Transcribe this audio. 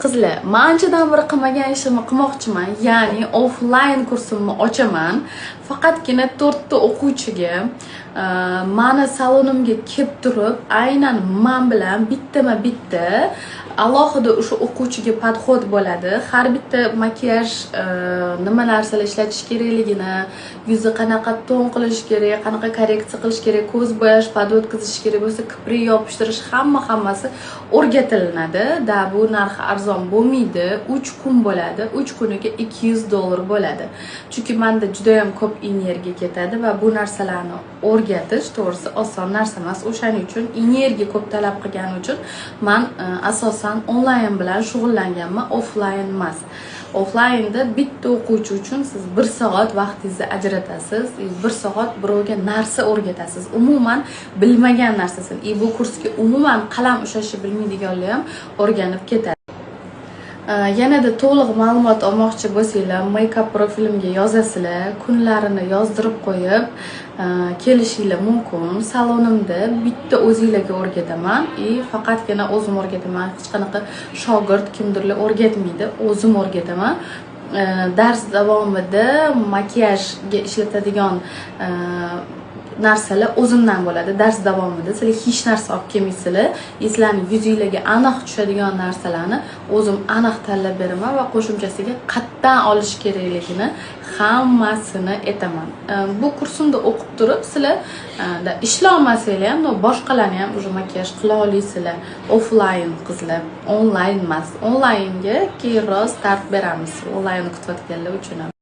Qizlar, men anchadan beri qilmagan ishimni qilmoqchiman, ya'ni offline kursimni ochaman. Faqatgina 4 ta o'quvchiga meni salonimga kelib turib, aynan men bilan bittama-bitta alohida o'sha o'quvchiga podxod bo'ladi. Har bitta makiyaj nima narsalar ishlatish kerakligini, yuzi qanaqa ton qilish kerak, qanaqa korreksiya qilish kerak, ko'z bo'yash, podvod o'tkazish kerak bo'lsa, kiprik yopishtirish hammasi o'rgatilinadi. Da bu narxi arzon bo'lmaydi. 3 kun bo'ladi. 3 kuniga $200 bo'ladi. Chunki menda juda ham ko'p energiya ketadi va bu narsalarni o'rgatish to'g'risi oson narsa emas. O'shaning uchun energiya ko'p talab qilgani uchun men asosan onlayn bilan shug'ullanganman, offline emas. Offline'da bitta o'quvchi uchun siz 1 soat vaqtingizni ajratasiz, 1 soat birovga narsa o'rgatasiz. Umuman bilmagan narsasini, bu kursga umuman qalam ushlashni bilmaydiganlar ham o'rganib ketadi. Yanada to'liq ma'lumot olmoqchi bo'lsanglar, make-up profilimga yozasizlar, kunlarini yozdirib qo'yib, kelishinglar mumkin. Salonimda bitta o'zingizlarga o'rgataman, faqatgina o'zim o'rgataman. Hech qanaqa shogird kimdirlar o'rgatmaydi, o'zim o'rgataman. Dars davomida makiyajga ishlatadigan narsalar o'zimdan bo'ladi. Dars davomida sizlar hech narsa olib kelmaysizlar. Sizlarning yuzingizga aniq tushadigan narsalarni o'zim aniq tanlab beraman va qo'shimchasiga qayerdan olish kerakligini hammasini aytaman. Bu kursimda o'qib turib, sizlar ishlolmasanglar ham, boshqalarni ham o'sha makiyaj qila olasizlar. Offline qizlar, onlayn emas. Onlaynga keyinroq start beramiz. Onlayn kutayotganlar uchun ham.